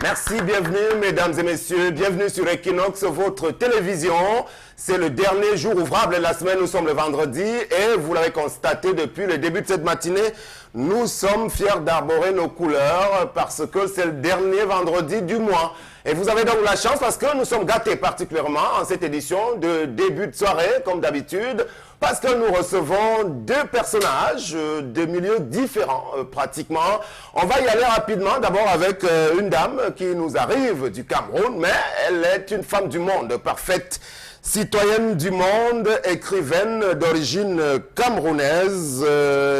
Merci, bienvenue mesdames et messieurs, bienvenue sur Equinox, votre télévision. C'est le dernier jour ouvrable de la semaine, nous sommes le vendredi et vous l'avez constaté depuis le début de cette matinée, nous sommes fiers d'arborer nos couleurs parce que c'est le dernier vendredi du mois. Et vous avez donc la chance parce que nous sommes gâtés particulièrement en cette édition de début de soirée, comme d'habitude, parce que nous recevons deux personnages de milieux différents pratiquement. On va y aller rapidement, d'abord avec une dame qui nous arrive du Cameroun, mais elle est une femme du monde, parfaite. Citoyenne du monde, écrivaine d'origine camerounaise.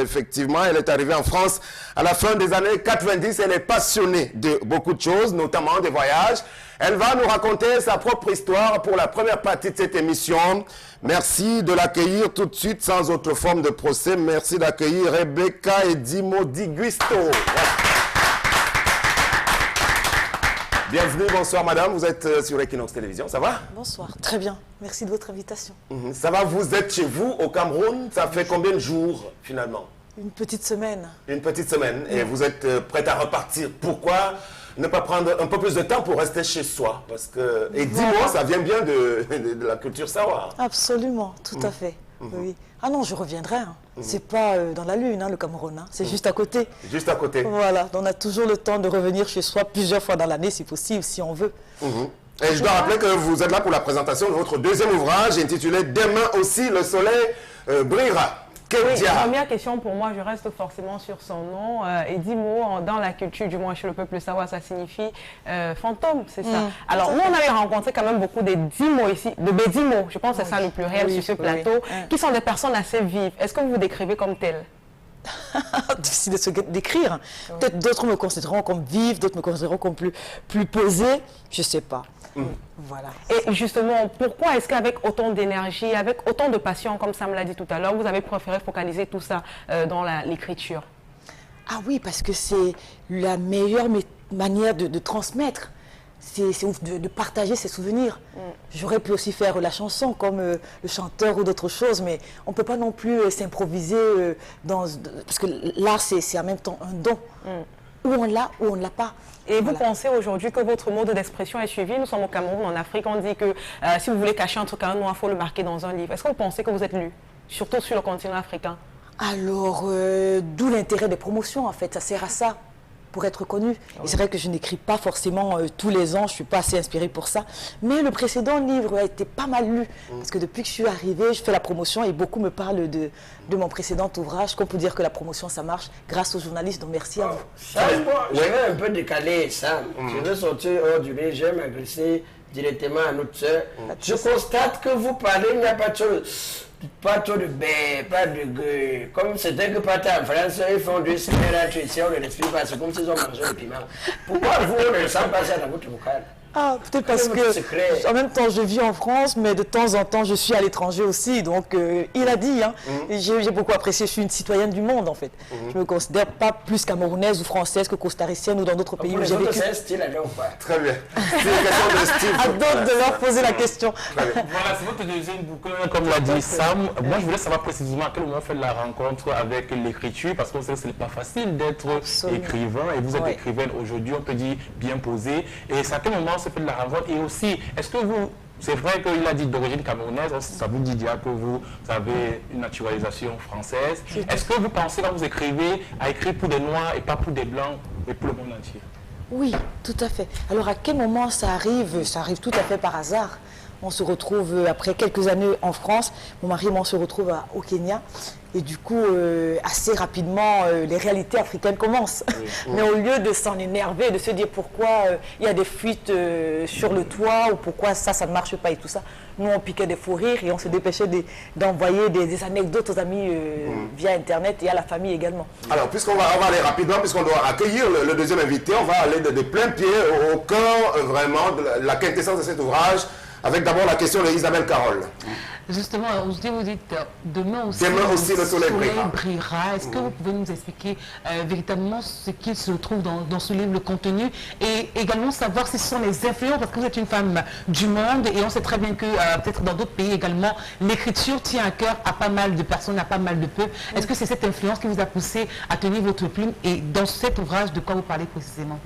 Effectivement, elle est arrivée en France à la fin des années 90. Elle est passionnée de beaucoup de choses, notamment des voyages. Elle va nous raconter sa propre histoire pour la première partie de cette émission. Merci de l'accueillir tout de suite, sans autre forme de procès. Merci d'accueillir Rebecca Edimo Di Guisto. Bienvenue, bonsoir madame, vous êtes sur Equinox Télévision, ça va? Bonsoir, très bien, merci de votre invitation. Ça va, vous êtes chez vous au Cameroun, ça fait combien de jours finalement? Une petite semaine. Une petite semaine, et vous êtes prête à repartir. Pourquoi ne pas prendre un peu plus de temps pour rester chez soi? Parce que, et dis-moi, ça vient bien de la culture Sawa. Absolument, tout à fait, oui. Ah non, je reviendrai, hein. C'est pas dans la lune, hein, le Cameroun, hein. C'est juste à côté. Juste à côté. Voilà, on a toujours le temps de revenir chez soi plusieurs fois dans l'année, si possible, si on veut. Et je dois rappeler que vous êtes là pour la présentation de votre deuxième ouvrage intitulé « Demain aussi, le soleil brillera ». Oui, première question pour moi, je reste forcément sur son nom. Edimo, dans la culture, du moins chez le peuple Sawa, ça signifie fantôme, c'est ça. Alors, nous, on avait rencontré quand même beaucoup de Dimo ici, de Bédimo, je pense que c'est ça le pluriel sur ce plateau, qui sont des personnes assez vives. Est-ce que vous vous décrivez comme telles? Difficile de se décrire. Peut-être d'autres me considéreront comme vives, d'autres me considéreront comme plus posées, je ne sais pas. Voilà. Et justement, pourquoi est-ce qu'avec autant d'énergie, avec autant de passion, comme Sam l'a dit tout à l'heure, vous avez préféré focaliser tout ça dans l'écriture? Ah oui, parce que c'est la meilleure manière de transmettre. C'est de partager ses souvenirs. J'aurais pu aussi faire la chanson comme le chanteur ou d'autres choses, mais on ne peut pas non plus s'improviser parce que l'art, c'est en même temps un don. Ou on l'a ou on ne l'a pas. Et vous pensez aujourd'hui que votre mode d'expression est suivi? Nous sommes au Cameroun, en Afrique, on dit que si vous voulez cacher un truc à un noir, il faut le marquer dans un livre. Est-ce que vous pensez que vous êtes lu, surtout sur le continent africain? Alors, d'où l'intérêt des promotions, en fait, ça sert à ça, pour être connu. Et c'est vrai que je n'écris pas forcément tous les ans, je ne suis pas assez inspirée pour ça. Mais le précédent livre a été pas mal lu, parce que depuis que je suis arrivée, je fais la promotion et beaucoup me parlent de mon précédent ouvrage, qu'on peut dire que la promotion, ça marche grâce aux journalistes, donc merci à vous. Moi, je vais un peu décaler ça. Je vais sortir hors du livre, je vais m'agresser directement à notre soeur. Je constate que vous parlez, il n'y a pas de bain, pas de gueule. Comme c'était que pas en France, ils font du cinéma, on ne l'explique pas, c'est comme s'ils ont mangé le piment. Pourquoi vous ne sentez pas ça dans votre vocal? Ah, peut-être parce que, en même temps, je vis en France, mais de temps en temps, je suis à l'étranger aussi. Donc, il a dit, hein, j'ai beaucoup apprécié, je suis une citoyenne du monde, en fait. Je ne me considère pas plus camerounaise ou française que costaricienne ou dans d'autres pays où j'ai vécu. C'est un style alors ou pas? Très bien. C'est une question de style. À d'autres de leur poser la question. Voilà, c'est votre deuxième bouquin, comme l'a dit Sam. Moi, je voulais savoir précisément à quel moment fait la rencontre avec l'écriture, parce qu'on sait que ce n'est pas facile d'être écrivain, et vous êtes écrivaine aujourd'hui, on peut dire bien posée. Et c'est à quel moment fait de la rencontre? Et aussi, est-ce que vous, c'est vrai qu'il a dit d'origine camerounaise, ça vous dit déjà que vous avez une naturalisation française. Est-ce que vous pensez quand vous écrivez à écrire pour des noirs et pas pour des blancs, mais pour le monde entier? Oui, tout à fait. Alors à quel moment ça arrive? Ça arrive tout à fait par hasard. On se retrouve après quelques années en France, mon mari et moi on se retrouve au Kenya. Et du coup, assez rapidement, les réalités africaines commencent. Mais au lieu de s'en énerver, de se dire pourquoi il y a des fuites sur le toit ou pourquoi ça ne marche pas et tout ça, nous on piquait des fous rires et on se dépêchait d'envoyer des anecdotes aux amis via Internet et à la famille également. Alors, puisqu'on va aller rapidement, puisqu'on doit accueillir le deuxième invité, on va aller de plein pied au cœur vraiment de la quintessence de cet ouvrage, avec d'abord la question d'Isabelle Carole. Justement, aujourd'hui, vous dites demain aussi le soleil brillera. Est-ce que vous pouvez nous expliquer véritablement ce qui se trouve dans ce livre, le contenu, et également savoir si ce sont les influences, parce que vous êtes une femme du monde et on sait très bien que peut-être dans d'autres pays également, l'écriture tient à cœur à pas mal de personnes, à pas mal de peuples. Est-ce que c'est cette influence qui vous a poussé à tenir votre plume, et dans cet ouvrage, de quoi vous parlez précisément?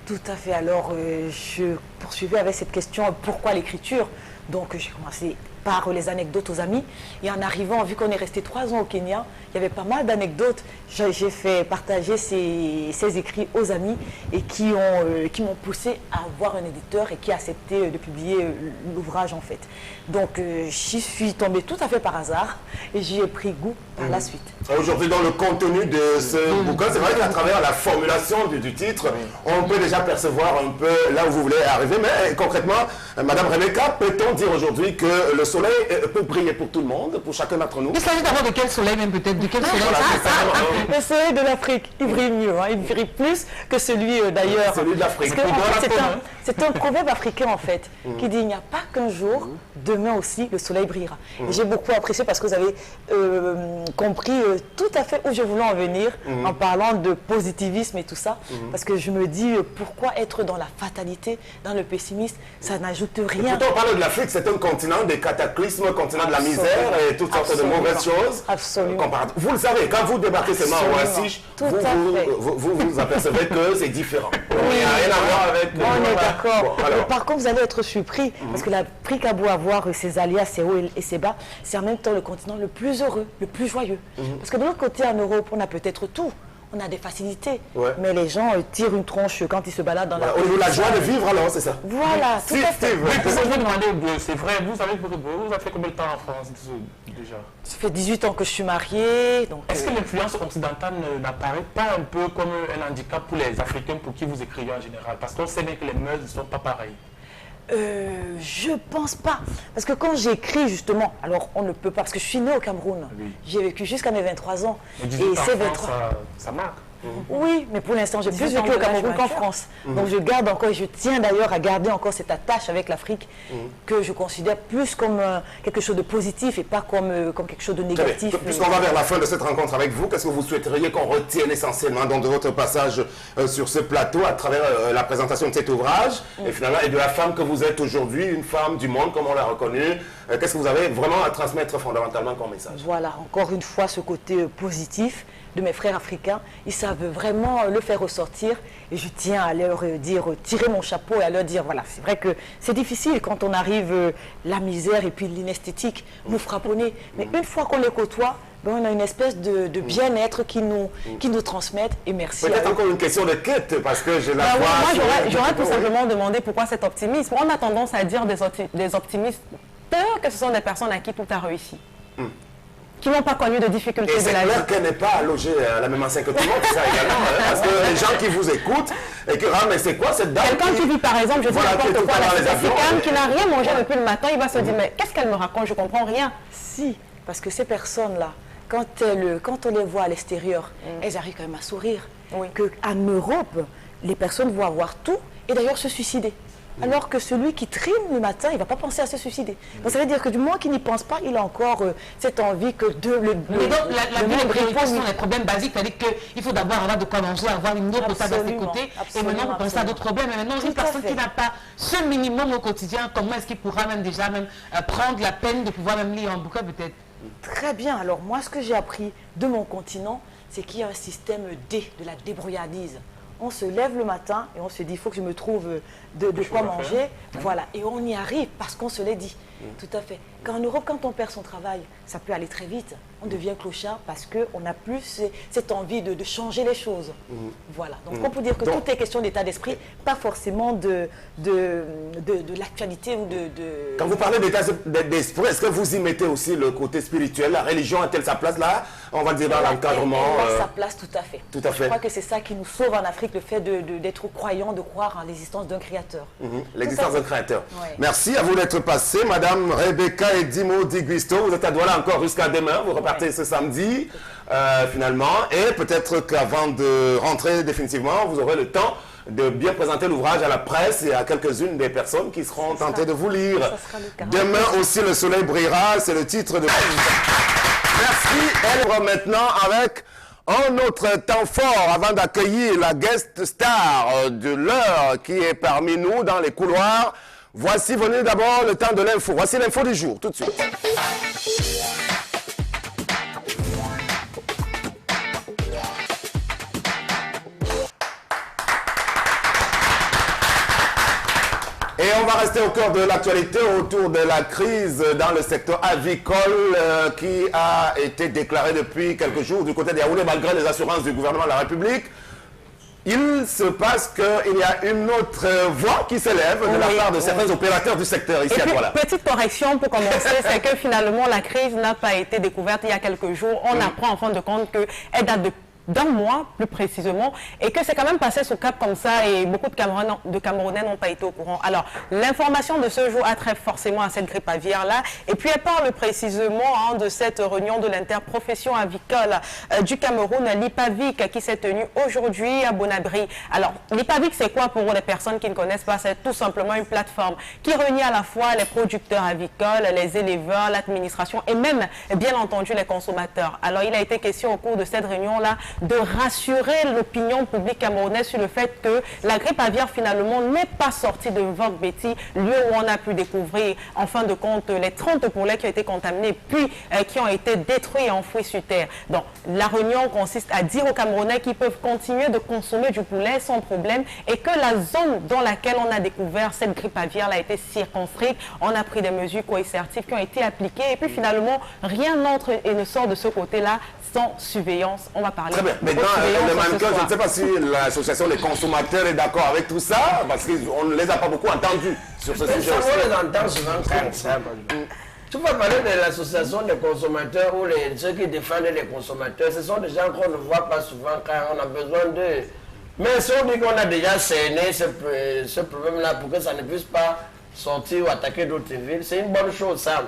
Tout à fait. Alors, je poursuivais avec cette question, pourquoi l'écriture? Donc, j'ai commencé par les anecdotes aux amis. Et en arrivant, vu qu'on est resté 3 ans au Kenya, il y avait pas mal d'anecdotes. J'ai fait partager ces écrits aux amis et qui m'ont poussé à avoir un éditeur et qui a accepté de publier l'ouvrage en fait. Donc j'y suis tombée tout à fait par hasard et j'y ai pris goût par la suite. Aujourd'hui, dans le contenu de ce bouquin, c'est vrai qu'à travers la formulation du titre, on peut déjà percevoir un peu là où vous voulez arriver. Mais concrètement, Madame Rebecca, peut-on dire aujourd'hui que le soleil peut briller pour tout le monde, pour chacun d'entre nous? Il s'agit d'abord de quel soleil même peut-être? De quel soleil? Le soleil de l'Afrique, il brille mieux, hein, il brille plus que celui d'ailleurs. Celui de l'Afrique. Parce que, en fait, c'est un proverbe africain en fait, qui dit il n'y a pas qu'un jour, demain aussi le soleil brillera. Et j'ai beaucoup apprécié parce que vous avez compris tout à fait où je voulais en venir en parlant de positivisme et tout ça. Parce que je me dis pourquoi être dans la fatalité, dans le pessimisme, ça n'ajoute rien. Pourtant, on parle de l'Afrique, c'est un continent des cataclysmes, un continent de la misère et toutes sortes de mauvaises choses. Absolument. Vous le savez, quand vous débarquez seulement à Ouassich, vous apercevez que c'est différent. Il n'y a rien à voir avec... On est d'accord. Bon, par contre, vous allez être surpris, parce que l'Afrique a beau avoir ses alias, ses hauts et ses bas, c'est en même temps le continent le plus heureux, le plus joyeux. Parce que de l'autre côté, en Europe, on a peut-être tout. On a des facilités, mais les gens tirent une tronche quand ils se baladent dans la rue. On a la joie de vivre alors, c'est ça? Voilà, tout à fait. C'est vrai, vous avez fait combien de temps en France déjà? Ça fait 18 ans que je suis mariée. Est-ce que l'influence occidentale n'apparaît pas un peu comme un handicap pour les Africains pour qui vous écrivez en général? Parce qu'on sait bien que les mœurs ne sont pas pareilles. Je pense pas. Parce que quand j'écris justement, alors on ne peut pas, parce que je suis née au Cameroun. Oui. J'ai vécu jusqu'à mes 23 ans. Et ces 23 ça marque. Oui, mais pour l'instant, j'ai plus vécu au Cameroun qu'en France. Donc je garde encore, et je tiens d'ailleurs à garder encore cette attache avec l'Afrique que je considère plus comme quelque chose de positif et pas comme quelque chose de négatif. Puisqu'on va vers la fin de cette rencontre avec vous, qu'est-ce que vous souhaiteriez qu'on retienne essentiellement de votre passage sur ce plateau à travers la présentation de cet ouvrage et finalement et de la femme que vous êtes aujourd'hui, une femme du monde comme on l'a reconnu? Qu'est-ce que vous avez vraiment à transmettre fondamentalement comme message? Voilà, encore une fois, ce côté positif de mes frères africains, ils savent vraiment le faire ressortir et je tiens à leur dire, tirer mon chapeau et à leur dire, voilà, c'est vrai que c'est difficile quand on arrive la misère et puis l'inesthétique nous frappe au nez, mais une fois qu'on les côtoie, ben, on a une espèce de bien-être qui nous transmettent et merci. Peut-être encore une question de quête parce que je la vois... Moi, j'aurais tout simplement demandé pourquoi cet optimisme. On a tendance à dire des optimistes que ce sont des personnes à qui tout a réussi. Qui n'ont pas connu de difficultés de la vie. Et qu'elle n'est pas logée à la même enseigne que tout le monde, ça également. Parce que les gens qui vous écoutent, et que, mais c'est quoi cette dame? Quelqu'un qui vit par exemple, je dis n'importe quoi, la qui n'a rien mangé depuis le matin, il va se dire, mais qu'est-ce qu'elle me raconte? Je ne comprends rien. Si, parce que ces personnes-là, quand on les voit à l'extérieur, elles arrivent quand même à sourire. Oui. Qu'en Europe, les personnes vont avoir tout et d'ailleurs se suicider. Alors que celui qui trime le matin, il ne va pas penser à se suicider. Donc ça veut dire que du moment qu'il n'y pense pas, il a encore cette envie que la priorité sont les problèmes basiques, c'est-à-dire qu'il faut d'abord avoir de quoi manger, avoir une eau potable à ses côtés, et maintenant vous pensez à d'autres problèmes. Et maintenant, une personne qui n'a pas ce minimum au quotidien, comment est-ce qu'il pourra même déjà prendre la peine de pouvoir même lire un bouquin peut-être? Très bien. Alors moi, ce que j'ai appris de mon continent, c'est qu'il y a un système D, de la débrouillardise. On se lève le matin et on se dit, il faut que je me trouve de quoi manger. Voilà. Et on y arrive parce qu'on se l'est dit. Tout à fait. Qu'en Europe, quand on perd son travail, ça peut aller très vite. On devient clochard parce qu'on n'a plus cette envie de changer les choses. Voilà. Donc on peut dire que tout est question d'état d'esprit, pas forcément de l'actualité ou de... Quand vous parlez d'état d'esprit, est-ce que vous y mettez aussi le côté spirituel? La religion a-t-elle sa place là? On va dire dans l'encadrement. Elle a sa place, tout à fait. Tout à fait. Je crois que c'est ça qui nous sauve en Afrique, le fait d'être croyant, de croire en l'existence d'un créateur. L'existence d'un créateur. Ouais. Merci à vous d'être passé, Madame Rebecca Edimo Di Guisto. Vous êtes à Douala encore jusqu'à demain. Vous repartez ce samedi, finalement. Et peut-être qu'avant de rentrer définitivement, vous aurez le temps de bien présenter l'ouvrage à la presse et à quelques-unes des personnes qui seront tentées de vous lire. Ça sera le cas. Demain aussi, le soleil brillera. C'est le titre de... Merci. Elle maintenant avec... un autre temps fort avant d'accueillir la guest star de l'heure qui est parmi nous dans les couloirs. Voici venu d'abord le temps de l'info. Voici l'info du jour, tout de suite. va rester au cœur de l'actualité autour de la crise dans le secteur avicole qui a été déclarée depuis quelques jours du côté de Yaoundé malgré les assurances du gouvernement de la République. Il se passe qu'il y a une autre voix qui s'élève de la part de certains opérateurs du secteur ici à Douala. Petite correction pour commencer, c'est que finalement la crise n'a pas été découverte il y a quelques jours. On apprend en fin de compte qu'elle date d'un mois plus précisément, et que c'est quand même passé sous cap comme ça, et beaucoup de Camerounais n'ont pas été au courant. Alors, l'information de ce jour a trait forcément à cette grippe aviaire-là, et puis elle parle précisément de cette réunion de l'interprofession avicole du Cameroun, l'IPAVIC, qui s'est tenue aujourd'hui à Bonabri. Alors, l'IPAVIC, c'est quoi pour les personnes qui ne connaissent pas? C'est tout simplement une plateforme qui réunit à la fois les producteurs avicoles, les éleveurs, l'administration, et même, bien entendu, les consommateurs. Alors, il a été question au cours de cette réunion-là de rassurer l'opinion publique camerounaise sur le fait que la grippe aviaire finalement n'est pas sortie de Vogue-Betty, lieu où on a pu découvrir en fin de compte les 30 poulets qui ont été contaminés puis qui ont été détruits et enfouis sur terre. Donc la réunion consiste à dire aux Camerounais qu'ils peuvent continuer de consommer du poulet sans problème et que la zone dans laquelle on a découvert cette grippe aviaire a été circonscrite. On a pris des mesures coercitives qui ont été appliquées et puis finalement rien n'entre et ne sort de ce côté-là sans surveillance. On va parler. Très bien. Maintenant, le mannequin, je ne sais pas si l'association des consommateurs est d'accord avec tout ça, parce qu'on ne les a pas beaucoup entendus sur ce sujet. On les entend souvent quand ça. Tu vas parler de l'association des consommateurs ou ceux qui défendent les consommateurs. Ce sont des gens qu'on ne voit pas souvent quand on a besoin d'eux. Mais si on dit qu'on a déjà cerné ce problème-là pour que ça ne puisse pas sortir ou attaquer d'autres villes, c'est une bonne chose, ça.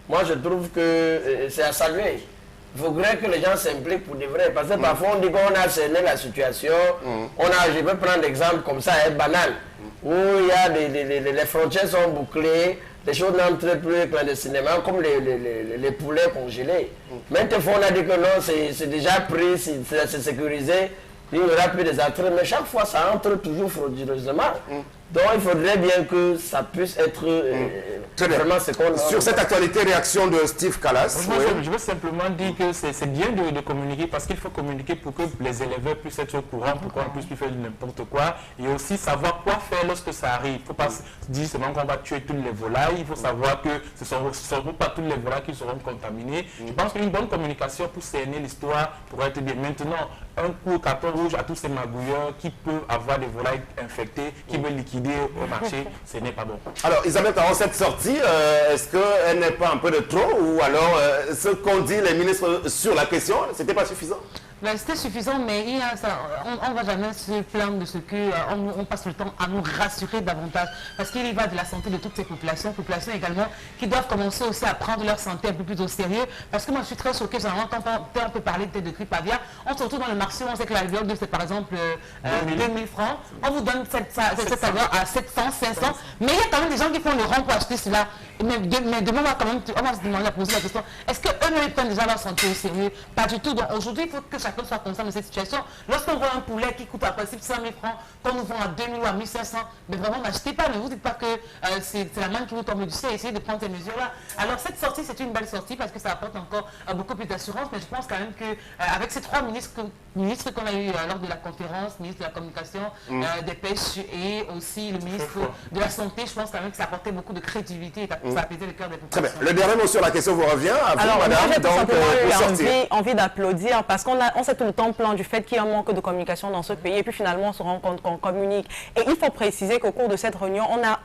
Moi, je trouve que c'est à saluer. Il faudrait que les gens s'impliquent pour de vrai. Parce que parfois, on dit qu'on a cerné la situation. Je vais prendre l'exemple comme ça, banal, où il y a les frontières sont bouclées, les choses n'entrent plus clandestinement, comme les poulets congelés. Maintenant, on a dit que non, c'est déjà pris, c'est sécurisé, il n'y aura plus des entrées. Mais chaque fois, ça entre toujours frauduleusement. Donc, il faudrait bien que ça puisse être vraiment ce qu'on a. Sur cette actualité, réaction de Steve Callas. Je veux simplement dire que c'est bien de communiquer parce qu'il faut communiquer pour que les éleveurs puissent être au courant, pour qu'on puisse plus faire n'importe quoi et aussi savoir quoi faire lorsque ça arrive. Il ne faut pas dire seulement qu'on va tuer toutes les volailles. Il faut savoir que ce ne seront pas toutes les volailles qui seront contaminées. Je pense qu'une bonne communication pour cerner l'histoire pourrait être bien. Maintenant, un coup carton rouge à tous ces magouilleurs qui peuvent avoir des volailles infectées, qui veulent liquider au marché, ce n'est pas bon. Alors, Isabelle Caron, cette sortie, est-ce qu'elle n'est pas un peu de trop ou alors ce qu'ont dit les ministres sur la question, c'était pas suffisant? Ben, c'était suffisant, mais on ne va jamais se plaindre de ce qu'on passe le temps à nous rassurer davantage. Parce qu'il y va de la santé de toutes ces populations également, qui doivent commencer aussi à prendre leur santé un peu plus au sérieux. Parce que moi, je suis très choquée, quand on peut parler de grippe aviaire, on se retrouve dans le marché, on sait que l'alvéole, c'est par exemple 2000 francs. On vous donne cette alvéole à 700, 500. Mais il y a quand même des gens qui font le rang pour acheter cela. Mais demain, on va se demander, poser la question, est-ce qu'eux-mêmes prennent déjà leur santé au sérieux? Pas du tout. Donc aujourd'hui, il faut que chacun soit conscient de cette situation. Lorsqu'on voit un poulet qui coûte à principe 100 000 francs, qu'on nous vend à 2000 ou à 1500, mais vraiment n'achetez pas, ne vous dites pas que c'est la main qui vous tombe du ciel, essayez de prendre ces mesures-là. Alors cette sortie, c'est une belle sortie parce que ça apporte encore beaucoup plus d'assurance, mais je pense quand même qu'avec ces trois ministres qu'on a eu lors de la conférence, ministre de la communication, des pêches et aussi le ministre de la santé, je pense quand même que ça apportait beaucoup de crédibilité et ça a apaisé le cœur des populations. Très bien. Le dernier mot sur la question vous revient à vous, alors, madame. Moi, j'ai tout simplement eu envie d'applaudir parce qu'on s'est tout le temps plaint du fait qu'il y a un manque de communication dans ce pays et puis finalement on se rend compte qu'on communique. Et il faut préciser qu'au cours de cette réunion, on a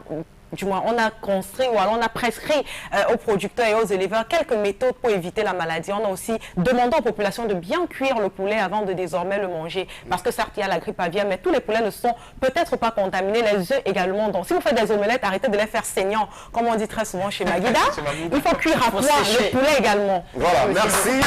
construit ou alors on a prescrit aux producteurs et aux éleveurs quelques méthodes pour éviter la maladie. On a aussi demandé aux populations de bien cuire le poulet avant de désormais le manger. Parce que certes, il y a la grippe aviaire, mais tous les poulets ne sont peut-être pas contaminés. Les œufs également. Donc si vous faites des omelettes, arrêtez de les faire saignants, comme on dit très souvent chez Maguida. Il faut cuire à point le poulet également. Voilà, merci.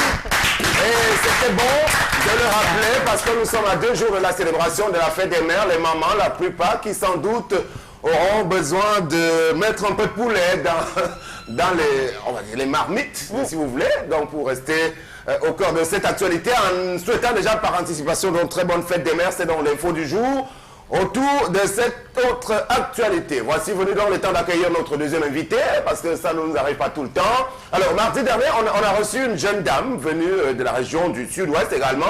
Et c'était bon de le rappeler parce que nous sommes à 2 jours de la célébration de la fête des mères. Les mamans, la plupart qui sans doute auront besoin de mettre un peu de poulet dans les marmites, si vous voulez. Donc pour rester au cœur de cette actualité, en souhaitant déjà par anticipation une très bonne fête des mères, c'est dans l'info du jour. Autour de cette autre actualité, voici venu dans le temps d'accueillir notre deuxième invité, parce que ça ne nous arrive pas tout le temps. Alors, mardi dernier, on a reçu une jeune dame venue de la région du sud-ouest également,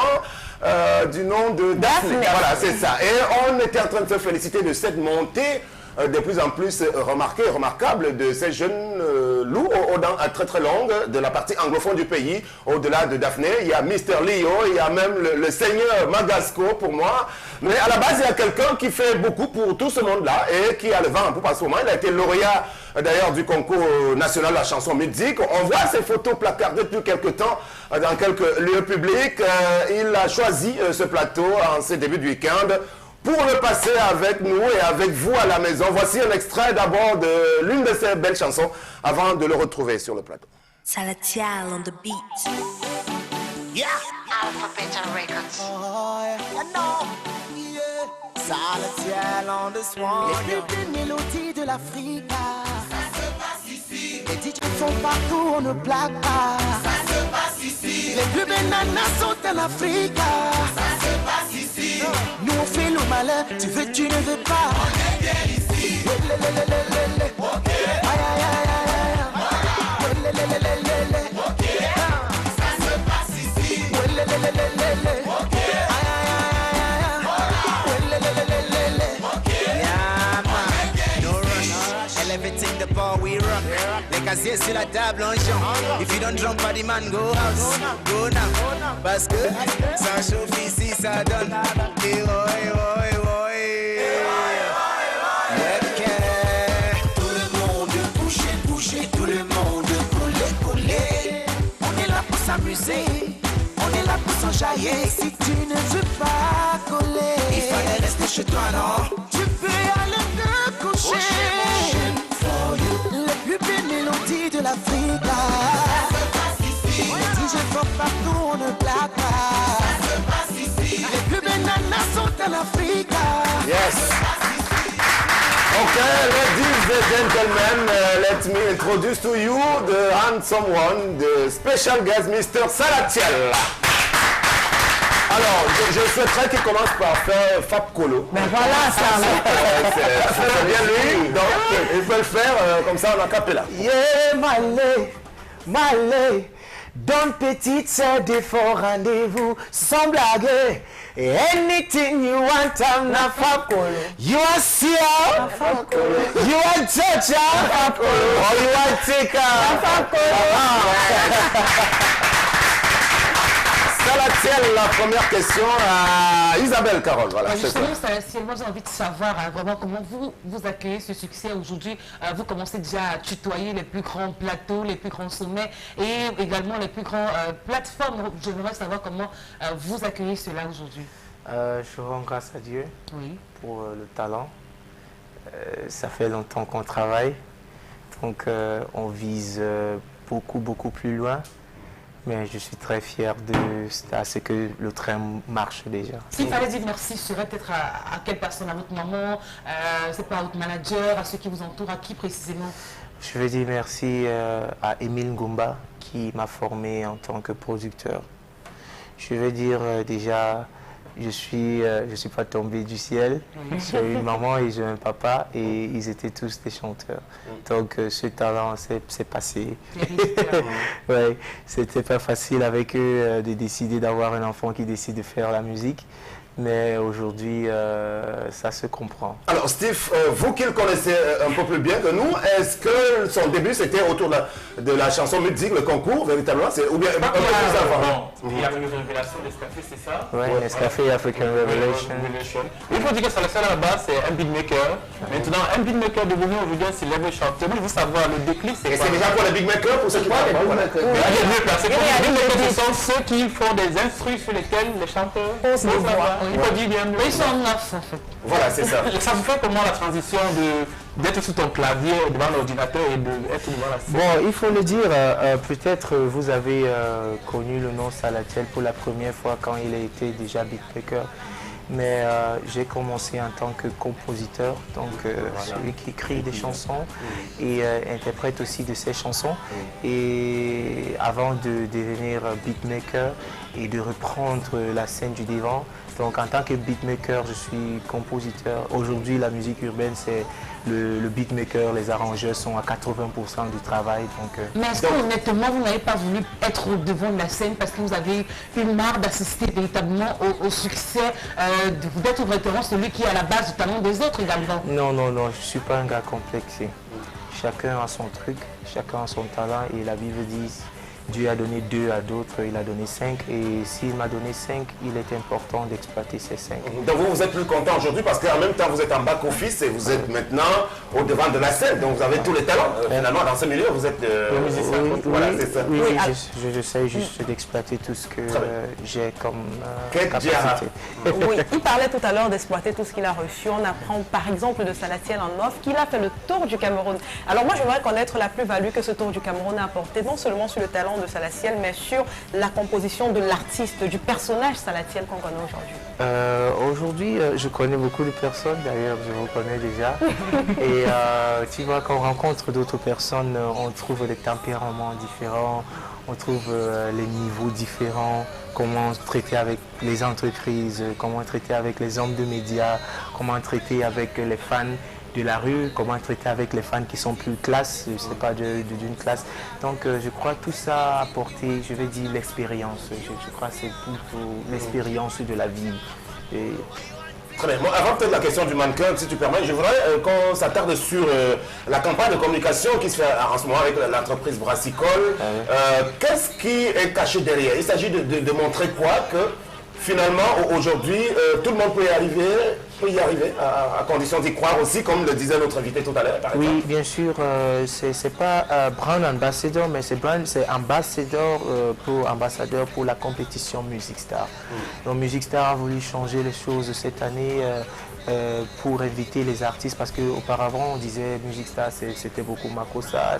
du nom de Daphné. Voilà, c'est ça. Et on était en train de se féliciter de cette montée de plus en plus remarqué et remarquable de ces jeunes loups aux dents très très longues de la partie anglophone du pays. Au-delà de Daphné, il y a Mr. Leo, il y a même le seigneur Magasco pour moi. Mais à la base, il y a quelqu'un qui fait beaucoup pour tout ce monde-là et qui a le vent en poupe à ce moment. Il a été lauréat d'ailleurs du concours national de la chanson musique. On voit ces photos placardées depuis quelques temps dans quelques lieux publics. Il a choisi ce plateau en ces débuts de week-end pour le passer avec nous et avec vous à la maison. Voici un extrait d'abord de l'une de ces belles chansons avant de le retrouver sur le plateau. Salatiel on the beat. Yeah. Alpha Beta Records. Oh, yeah. No. Yeah. Salatiel on this one. Les plus belles mélodies de l'Afrique. Ça se passe ici. Les DJ sont partout, on ne blague pas. Ça se passe ici. Les plus belles nanas sont en Afrique. Ça se passe ici. Nous on fait le malin, tu veux, tu ne veux pas. On est bien ici. Ok. Aïe aïe aïe aïe. Ok. Ça se passe ici. Ok. Elevating the bar, we rock. Les casiers sur la table, on chante. If you don't drunk, party man, go house. Go now. Parce que ça chauffe ici, ça donne. Et Tout le monde bouger, tout le monde coller. On est là pour s'amuser, on est là pour s'enjailler. Si tu ne veux pas coller, il fallait rester chez toi, non? Tu peux aller te coucher. Les plus belles mélodies de l'Afrique. Ça se passe ici. Les DJ font partout, on ne blague pas. Ça se passe ici. Les plus belles nanas sont en Afrique. Yes. Okay, ladies and gentlemen, let me introduce to you the handsome one, the special guest, Mr. Salatiel. Alors, je souhaiterais qu'il commence par faire Fab Colo. Ben voilà, ça. C'est bien lui, donc il peut le faire comme ça en acapella. Yeah, Malé, donne petite sœur des forts rendez-vous, sans blaguer. Anything you want, I'm not Fabcolo. You are Sia, you are Chacha, or you are Tika, Salatiel, la première question à Isabelle Carole. Voilà, c'est ça. Justement, Salatiel, moi j'ai envie de savoir vraiment comment vous accueillez ce succès aujourd'hui. Vous commencez déjà à tutoyer les plus grands plateaux, les plus grands sommets et également les plus grandes plateformes. J'aimerais savoir comment vous accueillez cela aujourd'hui. Je rends grâce à Dieu pour le talent. Ça fait longtemps qu'on travaille, donc on vise beaucoup plus loin. Mais je suis très fier à ce que le train marche déjà. S'il fallait dire merci, ce serait peut-être à quelle personne? À votre maman, c'est pas à votre manager, à ceux qui vous entourent, à qui précisément? Je veux dire merci à Émile Ngumba qui m'a formé en tant que producteur. Je veux dire déjà, je suis pas tombé du ciel. J'ai une maman et j'ai un papa et ils étaient tous des chanteurs. Donc ce talent s'est passé. Ouais, c'était pas facile avec eux de décider d'avoir un enfant qui décide de faire la musique. Mais aujourd'hui, ça se comprend. Alors Steve, vous qui le connaissez un peu plus bien que nous, est-ce que son début c'était autour de la chanson musique, le concours, véritablement, ou bien un peu plus avant? Il y a une révélation d'Escafé, c'est ça? Oui, Nescafé African Revelation. Il faut dire que Salatiel à la base, c'est un beatmaker. Maintenant, un beatmaker devenu aujourd'hui un célèbre chanteur. Moi, je veux savoir, le déclic, c'est quoi? Et c'est déjà pour les big makers, pour ceux qui parlent? Ce sont ceux qui font des instrus sur lesquels les chanteurs posent les voix. Ils sont neufs en fait. Voilà, c'est ça. Ça vous fait comment la transition d'être sous ton clavier devant l'ordinateur et d'être devant la scène? Bon, il faut le dire, peut-être vous avez connu le nom Salatiel pour la première fois quand il a été déjà beatmaker. Mais j'ai commencé en tant que compositeur, donc celui qui écrit des chansons et interprète aussi de ces chansons. Et avant de devenir beatmaker et de reprendre la scène du devant, donc en tant que beatmaker, je suis compositeur. Aujourd'hui, la musique urbaine, c'est le beatmaker, les arrangeurs sont à 80% du travail. Mais est-ce que honnêtement, vous n'avez pas voulu être au devant de la scène parce que vous avez eu marre d'assister véritablement au succès, d'être vraiment celui qui est à la base du talent des autres également? Non, non, non, je ne suis pas un gars complexé. Chacun a son truc, chacun a son talent et la Bible dit Dieu a donné 2 à d'autres, il a donné 5 et s'il m'a donné 5, il est important d'exploiter ces 5. Donc vous êtes plus content aujourd'hui parce qu'en même temps vous êtes en back-office et vous êtes maintenant au devant de la scène, donc vous avez tous les talents. Finalement dans ce milieu vous êtes musicien. Voilà, c'est ça. Oui, j'essaie juste d'exploiter tout ce que j'ai comme capacité. Oui, il parlait tout à l'heure d'exploiter tout ce qu'il a reçu. On apprend par exemple de Salatiel en off qu'il a fait le tour du Cameroun. Alors moi j'aimerais connaître la plus-value que ce tour du Cameroun a apporté, non seulement sur le talent de Salatiel, mais sur la composition de l'artiste, du personnage Salatiel qu'on connaît aujourd'hui. Aujourd'hui, je connais beaucoup de personnes, d'ailleurs, je vous connais déjà. Et tu vois, quand on rencontre d'autres personnes, on trouve des tempéraments différents, on trouve les niveaux différents, comment traiter avec les entreprises, comment traiter avec les hommes de médias, comment traiter avec les fans de la rue, comment traiter avec les fans qui sont plus classe, je sais pas, d'une classe. Donc je crois que tout ça a apporté, je vais dire, l'expérience. Je crois que c'est plutôt l'expérience de la vie. Et... Très bien. Bon, avant peut-être la question du mannequin, si tu permets, je voudrais qu'on s'attarde sur la campagne de communication qui se fait en ce moment avec l'entreprise Brassicole. Qu'est-ce qui est caché derrière? Il s'agit de montrer quoi? Que finalement, aujourd'hui, tout le monde peut y arriver, à condition d'y croire aussi, comme le disait notre invité tout à l'heure, par exemple. Oui, bien sûr, c'est pas brand ambassadeur, mais c'est ambassadeur pour la compétition Music Star. Donc Music Star a voulu changer les choses cette année pour inviter les artistes, parce qu'auparavant on disait Music Star c'était beaucoup Makossa,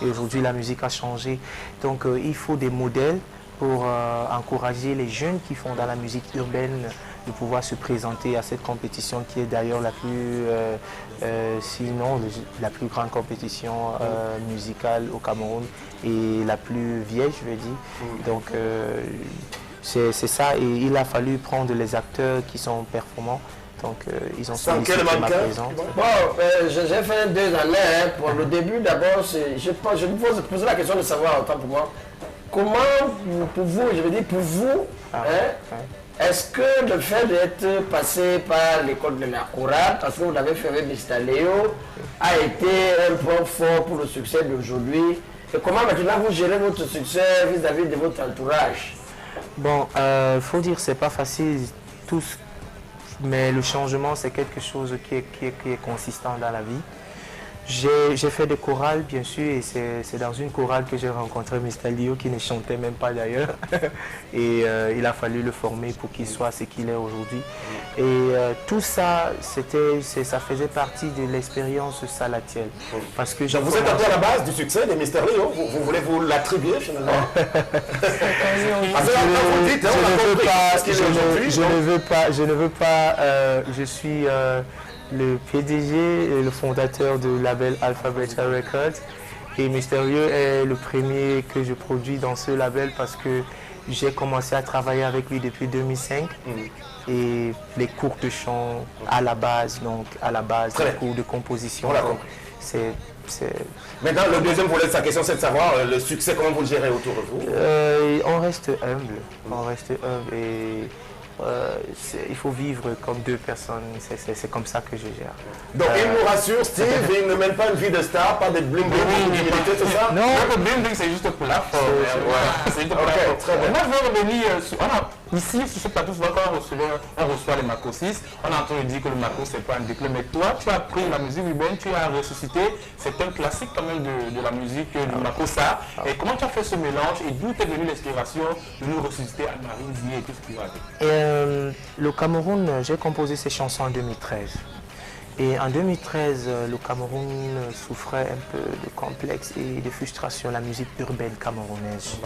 et aujourd'hui la musique a changé. Donc il faut des modèles pour encourager les jeunes qui font dans la musique urbaine de pouvoir se présenter à cette compétition qui est d'ailleurs la plus, sinon la plus grande compétition musicale au Cameroun et la plus vieille, je veux dire. Donc c'est ça, et il a fallu prendre les acteurs qui sont performants. Donc ils ont sollicité ma présence. Bon, j'ai fait 2 années. Pour le début, d'abord, je me pose poser la question de savoir, autant pour moi, comment, pour vous, je veux dire pour vous, est-ce que le fait d'être passé par l'école de la chorale, parce que vous l'avez fait avec Mr. Léo, a été un point fort pour le succès d'aujourd'hui? Et comment maintenant vous gérez votre succès vis-à-vis de votre entourage? Bon, faut dire, c'est pas facile, mais le changement, c'est quelque chose qui est consistant dans la vie. J'ai fait des chorales, bien sûr, et c'est dans une chorale que j'ai rencontré Mr. Lio, qui ne chantait même pas d'ailleurs. Et il a fallu le former pour qu'il soit ce qu'il est aujourd'hui. Et tout ça, ça faisait partie de l'expérience Salatiel. Parce que vous êtes un peu à la base du succès de Mr. Lio, vous voulez vous l'attribuer finalement? Je ne veux pas, je suis le PDG et le fondateur du label Alpha Beta Records, et Mystérieux est le premier que je produis dans ce label parce que j'ai commencé à travailler avec lui depuis 2005 et les cours de chant à la base, les cours de composition, c'est... Maintenant, le deuxième volet de sa question, c'est de savoir le succès, comment vous le gérez autour de vous? On reste humble, et il faut vivre comme 2 personnes, c'est comme ça que je gère. Donc il nous rassure, Steve, il ne mène pas une vie de star, pas de bling-bling, d'humilité, tout ça? Non, le bling-bling c'est juste pour la forme. C'est juste pour la forme. Moi je veux revenir sur... Ici, sur ce plateau, quand on reçoit les Makossis, on entend dire que le Mako c'est pas un déclin, mais toi tu as pris la musique urbaine, tu as ressuscité, c'est un classique quand même de la musique du Makossa. Et comment tu as fait ce mélange et d'où est venue l'inspiration de nous ressusciter à Marine Dié et tout ce qui va avec? Le Cameroun, j'ai composé ces chansons en 2013. Et en 2013, le Cameroun souffrait un peu de complexe et de frustration, la musique urbaine camerounaise.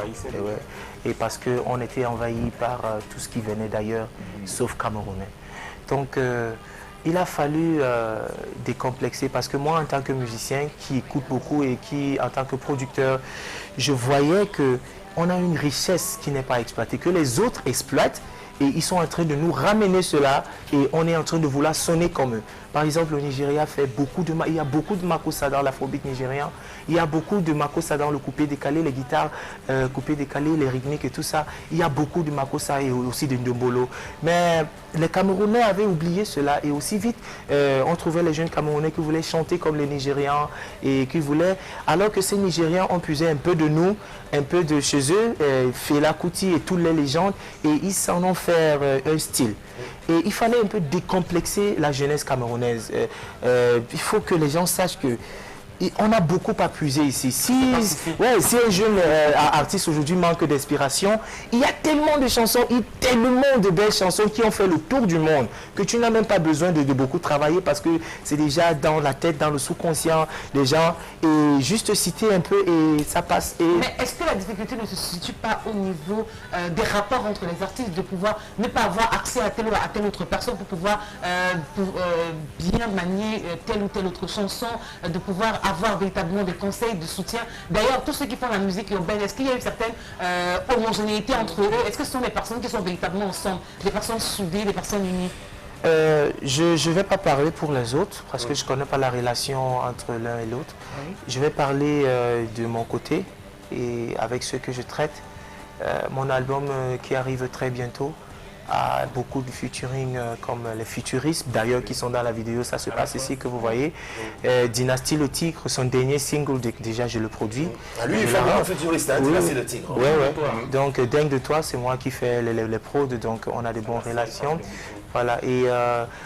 Et parce qu'on était envahi par tout ce qui venait d'ailleurs, sauf camerounais. Donc il a fallu décomplexer, parce que moi, en tant que musicien qui écoute beaucoup et qui, en tant que producteur, je voyais qu'on a une richesse qui n'est pas exploitée, que les autres exploitent. Et ils sont en train de nous ramener cela et on est en train de vouloir sonner comme eux. Par exemple, le Nigeria fait beaucoup de... Il y a beaucoup de makossa dans l'afrobeat nigérien. Il y a beaucoup de makossa dans le coupé décalé, les guitares coupé décalé, les rythmiques et tout ça. Il y a beaucoup de makossa et aussi de ndombolo. Mais les Camerounais avaient oublié cela et aussi vite, on trouvait les jeunes Camerounais qui voulaient chanter comme les Nigérians et qui voulaient... Alors que ces Nigérians ont puisé un peu de nous, un peu de chez eux, Fela Kuti et toutes les légendes, et ils s'en ont fait un style. Et il fallait un peu décomplexer la jeunesse camerounaise. Il faut que les gens sachent que on a beaucoup à puiser ici. Si un jeune artiste aujourd'hui manque d'inspiration, il y a tellement de chansons, tellement de belles chansons qui ont fait le tour du monde que tu n'as même pas besoin de beaucoup travailler parce que c'est déjà dans la tête, dans le sous-conscient des gens. Et juste citer un peu et ça passe. Mais est-ce que la difficulté ne se situe pas au niveau des rapports entre les artistes, de pouvoir ne pas avoir accès à telle autre personne pour pouvoir bien manier telle ou telle autre chanson, de pouvoir avoir véritablement des conseils de soutien. D'ailleurs, tous ceux qui font la musique urbaine, est-ce qu'il y a une certaine homogénéité entre eux? Est-ce que ce sont des personnes qui sont véritablement ensemble, des personnes soudées, des personnes unies? Je ne vais pas parler pour les autres parce que je ne connais pas la relation entre l'un et l'autre. Je vais parler de mon côté et avec ceux que je traite. Mon album qui arrive très bientôt a beaucoup de featuring comme les futuristes d'ailleurs qui sont dans la vidéo, ça se passe ici que vous voyez. Dynastie le Tigre, son dernier single, déjà je le produis. Lui il fait un futuriste, hein, Dynastie le Tigre. Oui. Donc Dingue de toi, c'est moi qui fais les prods, donc on a de bonnes relations. Voilà, et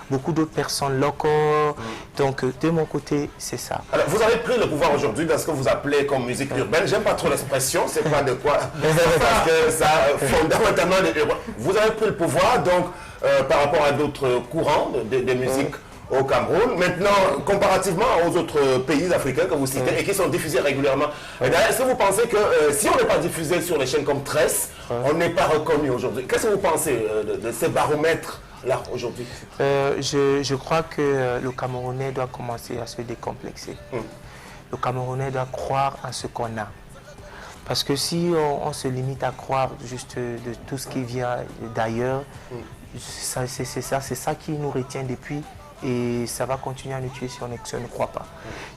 beaucoup d'autres personnes locales. Donc, de mon côté, c'est ça. Alors, vous avez pris le pouvoir aujourd'hui dans ce que vous appelez comme musique urbaine. J'aime pas trop l'expression, c'est pas de quoi. Parce que ça, fondamentalement, vous avez pris le pouvoir, donc, par rapport à d'autres courants de musique au Cameroun. Maintenant, comparativement aux autres pays africains que vous citez et qui sont diffusés régulièrement, est-ce que vous pensez que si on n'est pas diffusé sur les chaînes comme Tress, on n'est pas reconnu aujourd'hui? Qu'est-ce que vous pensez de ces baromètres là aujourd'hui? Je crois que le Camerounais doit commencer à se décomplexer. Le Camerounais doit croire en ce qu'on a. Parce que si on se limite à croire juste de tout ce qui vient d'ailleurs, c'est ça qui nous retient depuis. Et ça va continuer à nous tuer si on ne croit pas.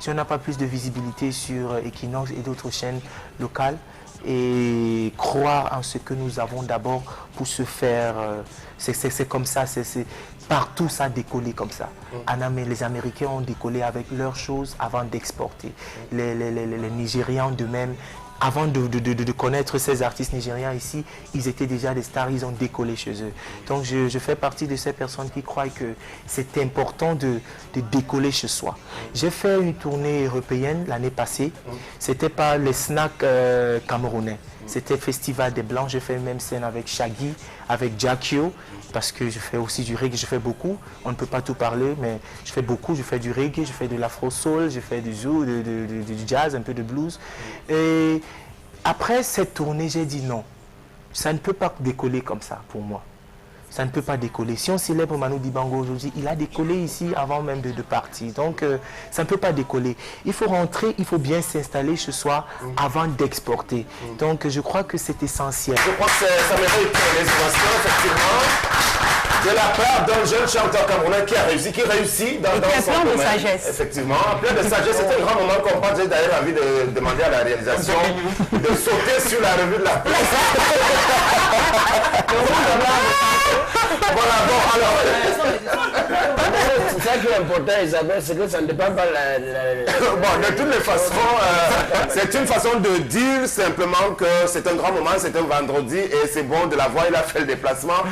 Si on n'a pas plus de visibilité sur Equinox et d'autres chaînes locales, et croire en ce que nous avons d'abord pour se faire, c'est comme ça, partout ça a décollé comme ça. Les Américains ont décollé avec leurs choses avant d'exporter. Les Nigérians de même. Avant de connaître ces artistes nigériens ici, ils étaient déjà des stars, ils ont décollé chez eux. Donc je fais partie de ces personnes qui croient que c'est important de décoller chez soi. J'ai fait une tournée européenne l'année passée. C'était pas les snacks camerounais. C'était Festival des Blancs. J'ai fait une même scène avec Shaggy, avec Jackio, parce que je fais aussi du reggae, je fais beaucoup. On ne peut pas tout parler, mais je fais beaucoup. Je fais du reggae, je fais de l'afro-soul, je fais du zoo, du jazz, un peu de blues. Et après cette tournée, j'ai dit non. Ça ne peut pas décoller comme ça pour moi. Ça ne peut pas décoller. Si on célèbre Manu Dibango aujourd'hui, il a décollé ici avant même de partir. Donc, ça ne peut pas décoller. Il faut rentrer, il faut bien s'installer chez soi avant d'exporter. Donc, je crois que c'est essentiel. Je crois que ça mérite les innovations, effectivement, de la part d'un jeune chanteur camerounais qui réussit dans son domaine. Plein de sagesse. Effectivement, plein de sagesse. C'est un grand moment qu'on passe. J'ai d'ailleurs envie de demander à la réalisation de sauter sur la revue de la presse. Voilà, bon, alors... C'est ça qui est important, Isabelle, c'est que ça ne dépend pas Bon, de toutes les façons, c'est une façon de dire simplement que c'est un grand moment, c'est un vendredi et c'est bon de la voir. Il a fait le déplacement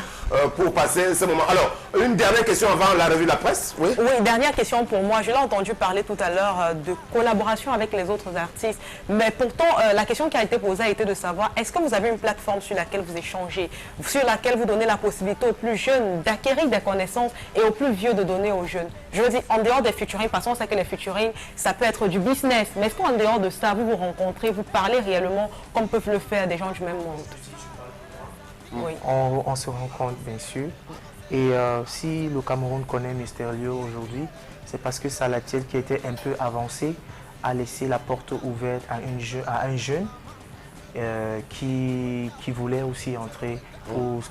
pour passer ce moment. Alors, une dernière question avant la revue de la presse. Oui, dernière question pour moi. Je l'ai entendu parler tout à l'heure de collaboration avec les autres artistes. Mais pourtant, la question qui a été posée a été de savoir, est-ce que vous avez une plateforme sur laquelle vous échangez, sur laquelle vous donnez la possibilité aux plus jeunes d'acquérir des connaissances et aux plus vieux de donner aux jeunes? Je veux dire, en dehors des featuring, parce qu'on sait que les featuring, ça peut être du business. Mais est-ce qu'en dehors de ça, vous vous rencontrez, vous parlez réellement comme peuvent le faire des gens du même monde? Oui. On se rencontre bien sûr. Et si le Cameroun connaît Mysterio aujourd'hui, c'est parce que Salatiel, qui était un peu avancé, a laissé la porte ouverte à un jeune qui voulait aussi entrer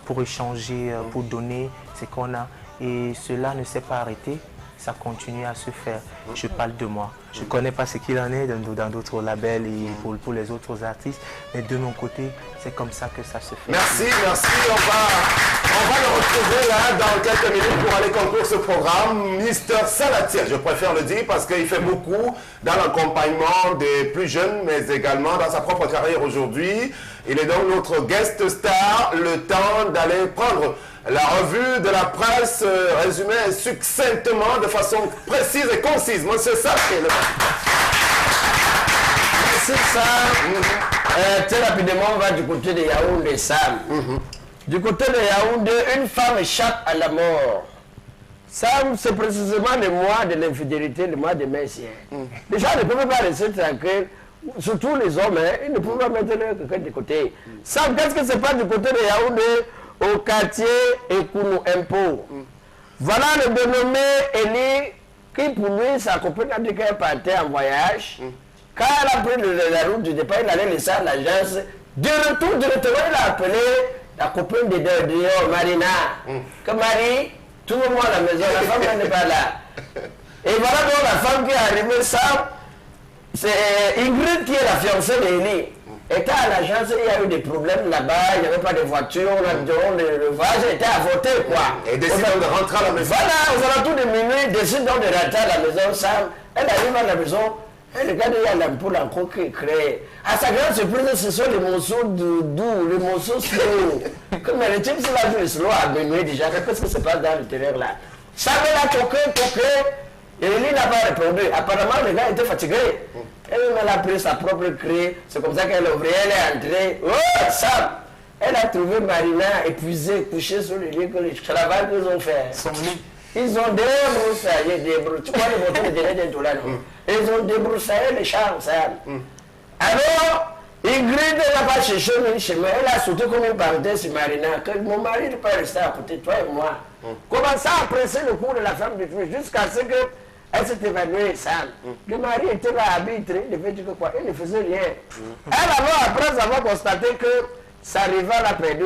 pour échanger, pour donner ce qu'on a. Et cela ne s'est pas arrêté. ça continue à se faire. Je parle de moi. Je ne connais pas ce qu'il en est dans d'autres labels et pour les autres artistes, mais de mon côté, c'est comme ça que ça se fait. Merci, merci. On va le retrouver là dans quelques minutes pour aller conclure ce programme. Mister Salatiel, je préfère le dire parce qu'il fait beaucoup dans l'accompagnement des plus jeunes, mais également dans sa propre carrière aujourd'hui. Il est donc notre guest star. Le temps d'aller prendre la revue de la presse résumée succinctement, de façon précise et concise. Monsieur Salatiel. Merci Sam. Très rapidement, on va du côté de Yaoundé, Sam. Du côté de Yaoundé, une femme échappe à la mort. Sam, c'est précisément le mois de l'infidélité, le mois des messieurs. Les gens ne peuvent pas rester tranquilles, surtout les hommes, hein, ils ne peuvent pas mettre quelqu'un de côté. Sam, qu'est-ce que c'est pas du côté de Yaoundé, au quartier Ekounou Impo? Voilà le dénommé Eli, qui pour lui, sa copine a dit qu'elle partait en voyage. Quand elle a pris la route du départ, il allait laisser à l'agence. De retour, directement, il a appelé la copine de Dior, Marina. Que Marie, trouve-moi à la maison, la femme n'est pas là. Et voilà donc la femme qui est arrivée, ça, c'est Ingrid qui est la fiancée d'Eli. Était à l'agence, il y a eu des problèmes là-bas, il n'y avait pas de voiture, le voyage était avorté, quoi. Et décide de rentrer à la maison. Voilà, aux alentours de minuit, décide donc de rentrer à la maison, Sam. Elle arrive à la maison, elle regarde, il y a l'ampoule encore qui est créée. À sa grande surprise, ce sont les morceaux doux, les morceaux slow. Comme le type, c'est la vie slow à minuit déjà, qu'est-ce qui se passe dans l'intérieur là? Sam, elle a toqué, et Eli n'a pas répondu. Apparemment, le gars était fatigué. Elle a pris sa propre clé, c'est comme ça qu'elle est ouverte, elle est entrée. Oh, Sam! Elle a trouvé Marina épuisée, couchée sur le lit, que le travail qu'ils ont fait. Son lit. Ils ont débroussaillé, tu vois les motos de délai d'un là, non? Ils ont débroussaillé les champs, Sam. Alors, Ingrid n'a pas cherché une chemin, elle a sauté comme une parenthèse sur Marina, que mon mari n'est pas resté à côté de toi et moi. Comment ça a pressé le cours de la femme du feu jusqu'à ce que elle s'est évanouie, Sam. Le mari était là arbitré, il devait dire que quoi, il ne faisait rien. Elle alors, après avoir constaté que sa rivale a perdu,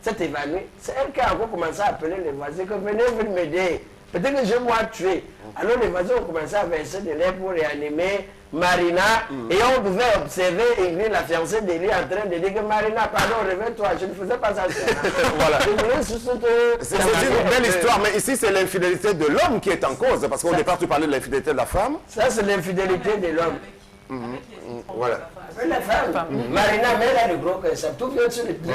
s'est évanouie, c'est elle qui a encore commencé à appeler les voisins, que venez m'aider. Peut-être que je moi tué. Alors les voisins ont commencé à verser de l'air pour réanimer Marina. Et on pouvait observer Ingrid, la fiancée d'Eli, en train de dire que Marina, pardon, réveille-toi, je ne faisais pas ça. Voilà. C'est une belle histoire, mais ici c'est l'infidélité de l'homme qui est en cause. Parce qu'au départ tu parlais de l'infidélité de la femme. Ça c'est l'infidélité de l'homme. Voilà. La femme, Marina, mais elle a le gros cœur, ça tout vient sur le prix.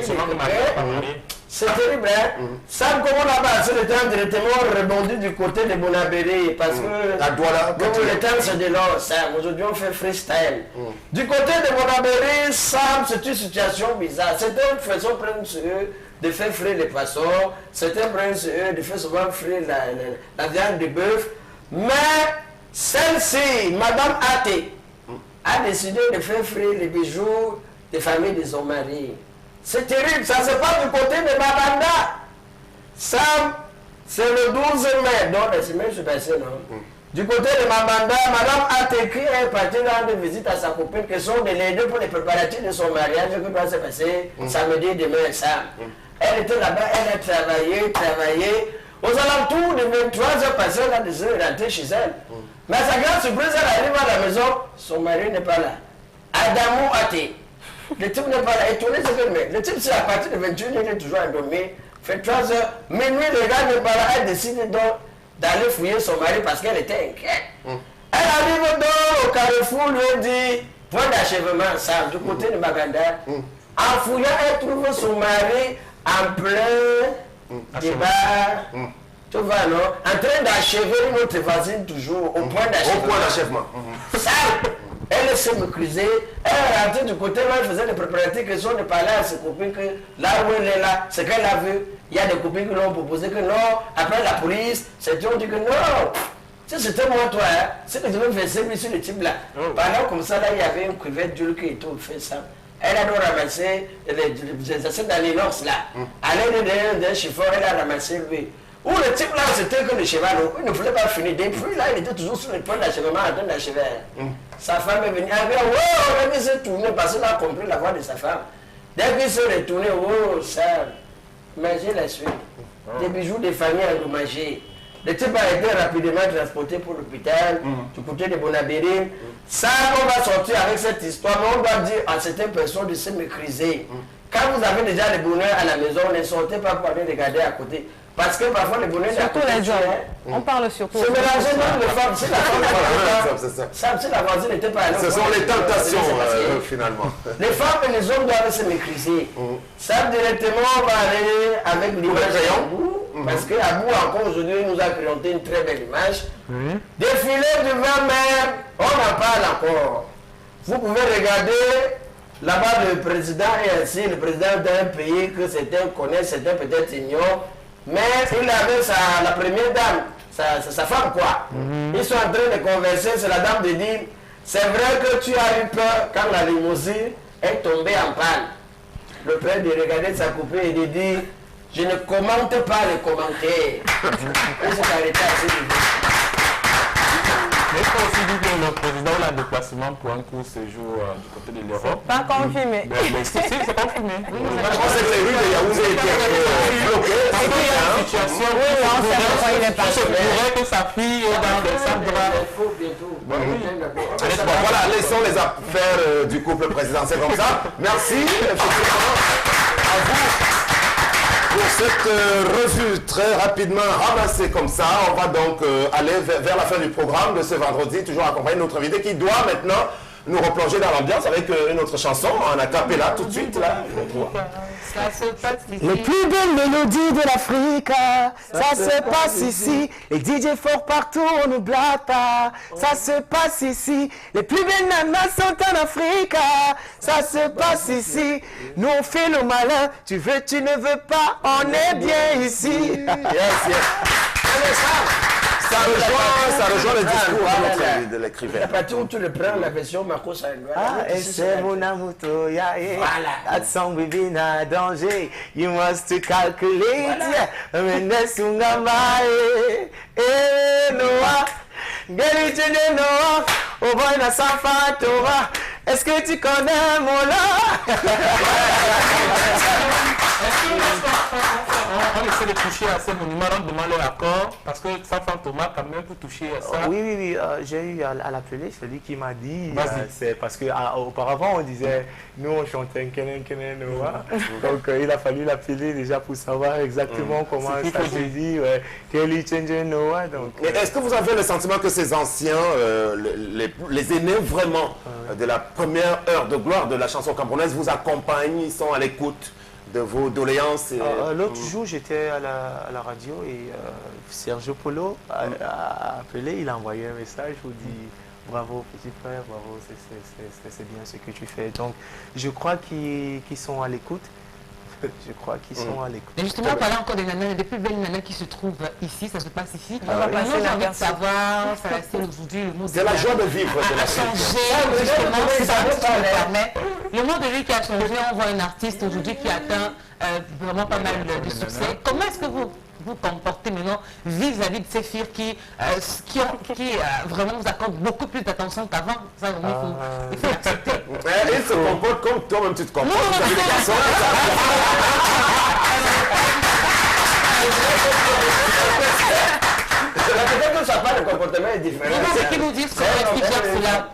C'est terrible, hein? Sam, comment on a passé le temps directement rebondi du côté de Bonabéry, parce que le temps c'est de l'or, Sam. Aujourd'hui on fait freestyle. Du côté de Bonabéry, Sam, c'est une situation bizarre. Certains faisons prendre sur eux de faire frire les poissons, certains prennent sur eux de faire souvent frire la viande de bœuf, mais celle-ci, Madame Athé, a décidé de faire frire les bijoux des familles de son mari. C'est terrible, ça se passe du côté de Mabanda. Sam, c'est le 12 mai, donc la semaine se passée, non? Du côté de Mabanda, Madame Atéki est partie rendre visite à sa copine, qui sont les deux pour les préparatifs de son mariage, qui doit se passer samedi demain, Sam. Elle était là-bas, elle a travaillé. Aux alentours de 23h passées, elle a décidé de rentrer chez elle. Mais à sa grande surprise, elle arrive à la maison, son mari n'est pas là. Adamou Até. Le type n'est pas là. Étonné, c'est que le type, c'est à partir de 21h, il est toujours endormi. Fait 3h. Minuit, le gars n'est pas là. Elle décide donc d'aller fouiller son mari parce qu'elle était inquiète. Elle arrive donc au carrefour, lui dit, point d'achèvement, ça, du côté de Maganda. En fouillant, elle trouve son mari en plein débat. Tu vois, non? En train d'achever une autre voisine toujours, au point d'achèvement. Ça, elle s'est méprisée, elle est rentrée du côté où elle faisait les préparatifs, que son de parler à ses copines que là où elle est là, c'est qu'elle a vu. Il y a des copines qui l'ont proposé que non, après la police, c'est ont dit que non. Si c'était moi, toi, hein, c'est que je me faisais servir sur le type là. Pendant comme ça, là, il y avait une crevette d'huile qui était fait ça. Elle a donc ramassé les assiettes d'allégeance là. À l'aide d'un chiffon, elle a ramassé lui. Où le type là, c'était que le cheval, il ne voulait pas finir. Depuis là, il était toujours sur le point d'achèvement en train d'achever. Sa femme est venue, elle s'est tournée parce qu'elle a compris la voix de sa femme. Dès qu'il s'est retourné, oh, ça, manger la suite. Des bijoux de famille endommagés. Le type a été rapidement transporté pour l'hôpital, du côté de Bonabérine. Ça, on va sortir avec cette histoire, mais on doit dire à certaines personnes de se maîtriser. Quand vous avez déjà le bonheur à la maison, ne sortez pas pour aller regarder à côté. Parce que parfois le bonheur surtout les hommes. On parle surtout. C'est mélangé même les femmes. Si la femme si la voisine n'était pas là. Ce sont les tentations, finalement. Les femmes et les hommes doivent se maîtriser. Ça, directement, on va aller avec l'image d'Abou. Parce qu'Abou, encore aujourd'hui, nous a présenté une très belle image. Défilé devant mer, on en parle encore. Vous pouvez regarder là-bas le président et ainsi, le président d'un pays que certains connaissent, certains peut-être ignorent. Mais il avait la première dame, sa femme quoi. Ils sont en train de converser, c'est la dame de dire, c'est vrai que tu as eu peur quand la limousine est tombée en panne. Le père de regarder sa copine et de dire, je ne commente pas les commentaires. Il s'est arrêté à ce niveau. Mais il faut aussi dire que le président a un déplacement pour un court séjour du côté de l'Europe. Pas confirmé. Mais si, c'est confirmé. Je pense que les rues de Yaoundé étaient bloquées. Il y a une situation où il se pourrait que sa fille est dans le centre. Voilà, laissons les affaires du couple présidentiel comme ça. Merci, effectivement, à vous. Pour cette revue très rapidement ramassée comme ça, on va donc aller vers la fin du programme de ce vendredi, toujours accompagné de notre invité qui doit maintenant nous replonger dans l'ambiance avec une autre chanson en a cappella tout de suite là. Les plus belles mélodies de l'Afrique, ça se passe ici. Les DJ forts partout, on ne blague pas. Ça se passe ici. Les plus belles nanas sont en Afrique, ça se passe ici. Nous on fait le malin, tu veux, tu ne veux pas, on est bien ici. Yes. Ça rejoint le discours de l'écrivain. À partir où tu le prends, la version Marco Saïdouane. Ah, et c'est mon amour, that song will be in danger. You must calculate. Noah, get it in Noah. Oh boy, na safa Torah. Est-ce que tu connais mon là? On essaie de toucher à ces monuments, on demande leur accord, parce que ça fait Thomas quand même pour toucher à ça. Oui, j'ai eu à l'appeler, c'est lui qui m'a dit, c'est parce qu'auparavant on disait, nous on chantait Nkenen Nkenen Noah, donc il a fallu l'appeler déjà pour savoir exactement comment ça se dit, Kelly Change Noah. Est-ce que vous avez le sentiment que ces anciens, les aînés vraiment de la première heure de gloire de la chanson camerounaise vous accompagnent, ils sont à l'écoute de vos doléances? L'autre jour, j'étais à la radio et Sergio Polo a appelé, il a envoyé un message où il dit bravo petit frère, bravo, c'est bien ce que tu fais. Donc, je crois qu'ils sont à l'écoute. Je crois qu'ils sont à l'écoute. Et justement, parler encore des nanas, des plus belles nanas qui se trouvent ici, ça se passe ici. J'ai envie de savoir, c'est aujourd'hui le mot de c'est la joie de vivre de la changé, justement, c'est ça qui me permet. Le mot de vie qui a changé, on voit un artiste aujourd'hui qui atteint vraiment pas mal de succès. Comment est-ce que vous vous comportez maintenant vis-à-vis de ces filles qui vraiment vous accordent beaucoup plus d'attention qu'avant? Ça, il faut l'accepter. Ils se comportent comme toi-même tu te comportes. Peut-être que ça parle, le comportement est différent. C'est qui nous disent comment expliquer cela?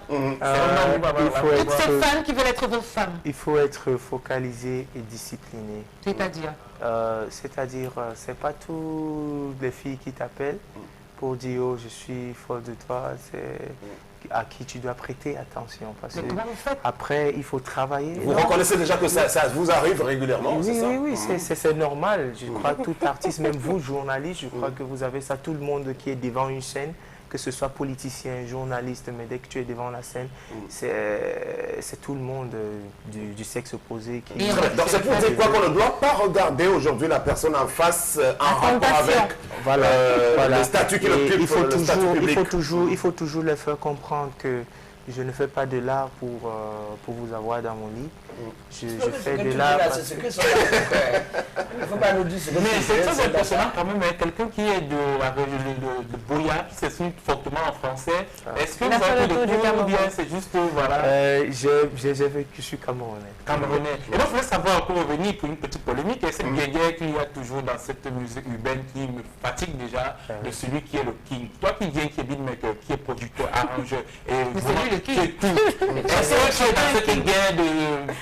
Toutes ces femmes qui veulent être vos femmes. Il faut être focalisé et discipliné. C'est-à-dire c'est pas toutes les filles qui t'appellent pour dire oh, je suis folle de toi, c'est à qui tu dois prêter attention. Parce que après, il faut travailler. Vous reconnaissez déjà que ça vous arrive régulièrement? Oui, c'est normal. Je crois que tout artiste, même vous, journaliste, je crois que vous avez ça, tout le monde qui est devant une scène, que ce soit politicien, journaliste, mais dès que tu es devant la scène, c'est tout le monde du sexe opposé qui... Donc c'est pour dire quoi qu'on ne doit pas regarder aujourd'hui la personne en face en rapport avec le statut qu'il occupe. Il faut toujours leur faire comprendre que je ne fais pas de l'art pour vous avoir dans mon lit. Je fais de l'art. l'art. Il ne faut pas nous dire ce que mais c'est très c'est impressionnant quand même, quelqu'un qui est de Boya, qui s'exprime fortement en français. Est-ce que vous avez le tour ou bien c'est juste voilà Je suis camerounais. Camerounais. Et donc je voulais savoir, pour revenir pour une petite polémique, et cette guerre qu'il y a toujours dans cette musique urbaine qui me fatigue déjà, de celui qui est le king. Toi qui viens, qui est beatmaker, qui est producteur, arrangeur, et vraiment qui est tout. Est-ce que tu es dans cette guerre de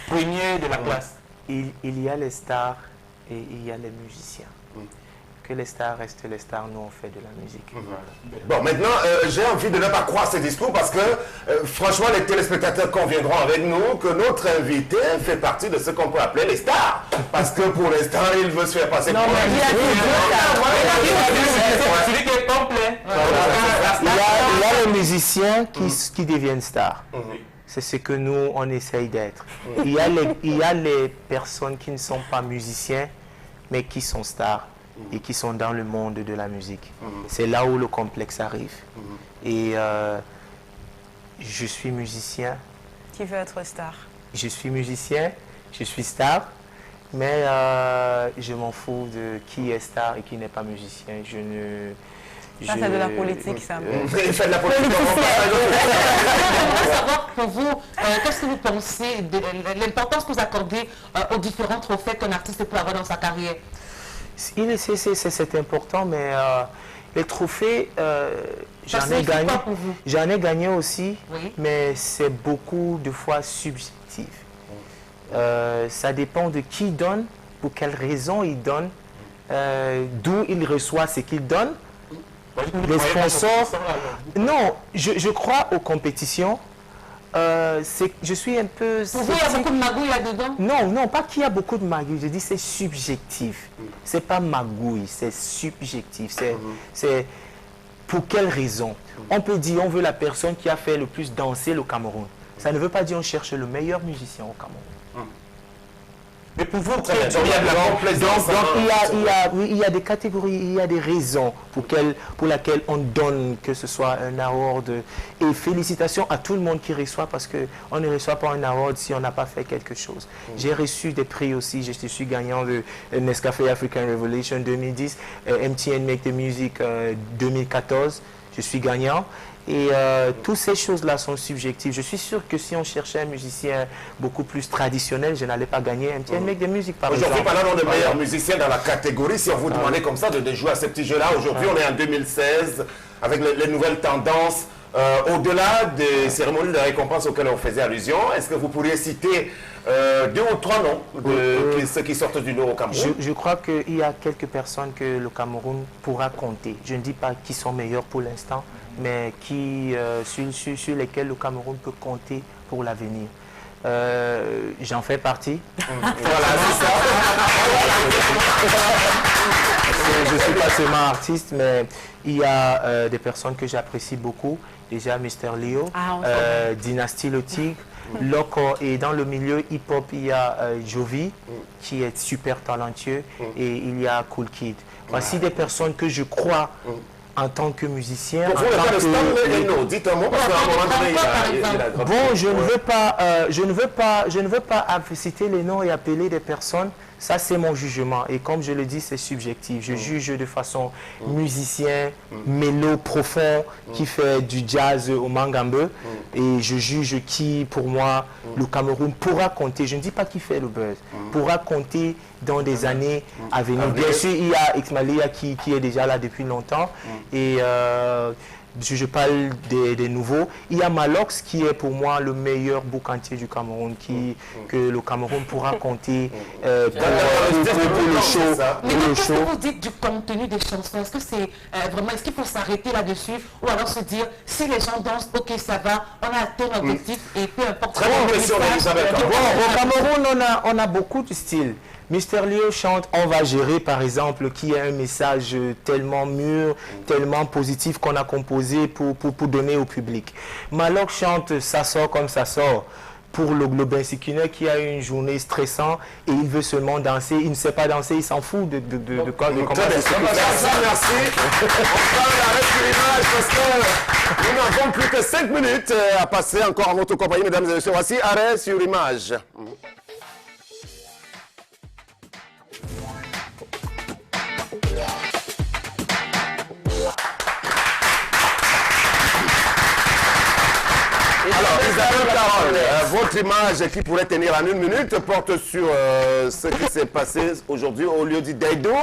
premier de la classe? Il y a les stars et il y a les musiciens. Que les stars restent les stars, nous on fait de la musique. Bon, maintenant, j'ai envie de ne pas croire ces discours parce que, franchement, les téléspectateurs conviendront avec nous que notre invité fait partie de ce qu'on peut appeler les stars. Parce que pour l'instant, il veut se faire passer pour celui qui est complet. Il y a les musiciens qui deviennent stars. C'est ce que nous, on essaye d'être. Il y a les personnes qui ne sont pas musiciens, mais qui sont stars et qui sont dans le monde de la musique. C'est là où le complexe arrive. Et je suis musicien. Qui veut être star? Je suis musicien, je suis star, mais je m'en fous de qui est star et qui n'est pas musicien. Ça, c'est de la politique, ça. Il fait de la politique. J'aimerais savoir pour vous, qu'est-ce que vous pensez de l'importance que vous accordez aux différents trophées qu'un artiste peut avoir dans sa carrière? C'est important, mais les trophées, j'en ai gagné aussi, mais c'est beaucoup de fois subjectif. Ça dépend de qui donne, pour quelle raison il donne, d'où il reçoit ce qu'il donne. Les sponsors. Non, je crois aux compétitions. Je suis un peu... Pour vous, il y a beaucoup de magouilles là-dedans? Non, pas qu'il y a beaucoup de magouilles. Je dis c'est subjectif. C'est pas magouille, c'est subjectif. C'est pour quelle raison? On peut dire on veut la personne qui a fait le plus danser le Cameroun. Ça ne veut pas dire on cherche le meilleur musicien au Cameroun. Mais pour vous, il y a des catégories, il y a des raisons pour lesquelles on donne, que ce soit un award. Et félicitations à tout le monde qui reçoit, parce qu'on ne reçoit pas un award si on n'a pas fait quelque chose. J'ai reçu des prix aussi, je suis gagnant de Nescafé African Revolution 2010, MTN Make the Music 2014, je suis gagnant. Et toutes ces choses-là sont subjectives. Je suis sûr que si on cherchait un musicien beaucoup plus traditionnel, je n'allais pas gagner MTN Make the Music, par exemple. Aujourd'hui, parlons de meilleurs musiciens dans la catégorie. Si on vous demandait comme ça de jouer à ce petit jeu-là, aujourd'hui, on est en 2016, avec les nouvelles tendances. Au-delà des cérémonies de récompense auxquelles on faisait allusion, est-ce que vous pourriez citer 2 ou 3 noms de ceux qui sortent du lot au Cameroun? Je crois qu'il y a quelques personnes que le Cameroun pourra compter. Je ne dis pas qui sont meilleurs pour l'instant, mais sur lesquels le Cameroun peut compter pour l'avenir. J'en fais partie. Voilà, c'est ça. Je ne suis pas seulement artiste, mais il y a des personnes que j'apprécie beaucoup. Déjà Mr. Leo, Dynasty Le Tigre, Loco, et dans le milieu hip-hop, il y a Jovi, qui est super talentueux, et il y a Cool Kid. Voici des personnes que je crois en tant que musicien. Dites un mot, parce qu'à un moment donné, bon, je ne veux pas citer les noms et appeler des personnes. Ça, c'est mon jugement. Et comme je le dis, c'est subjectif. Je juge de façon musicien, mélo profond, qui fait du jazz au mangambe. Et je juge qui, pour moi, le Cameroun pourra compter. Je ne dis pas qui fait le buzz. Pourra compter dans des années à venir. Bien sûr, il y a Xmalia qui est déjà là depuis longtemps. Et je parle des nouveaux. Il y a Malox qui est pour moi le meilleur boucantier du Cameroun, que le Cameroun pourra compter pour le show. Mais qu'est-ce que vous dites du contenu des chansons? Est-ce que c'est vraiment, est-ce qu'il faut s'arrêter là-dessus, ou alors se dire, si les gens dansent, ok, ça va, on a atteint l'objectif et peu importe. Très bonne question, Elisabeth. Bon, au Cameroun, on a beaucoup de styles. Mr. Leo chante On va gérer, par exemple, qui a un message tellement mûr, tellement positif qu'on a composé pour donner au public. Malok chante Ça sort comme ça sort pour le Globin Sikiner qui a une journée stressante et il veut seulement danser. Il ne sait pas danser, il s'en fout de quoi. Merci. On parle avec l'image parce que Nous n'avons plus que 5 minutes à passer encore en votre compagnie, mesdames et messieurs. Voici Arrêt sur image. Alors, Isabelle Carole, votre image qui pourrait tenir en 1 minute porte sur ce qui s'est passé aujourd'hui au lieu du Daido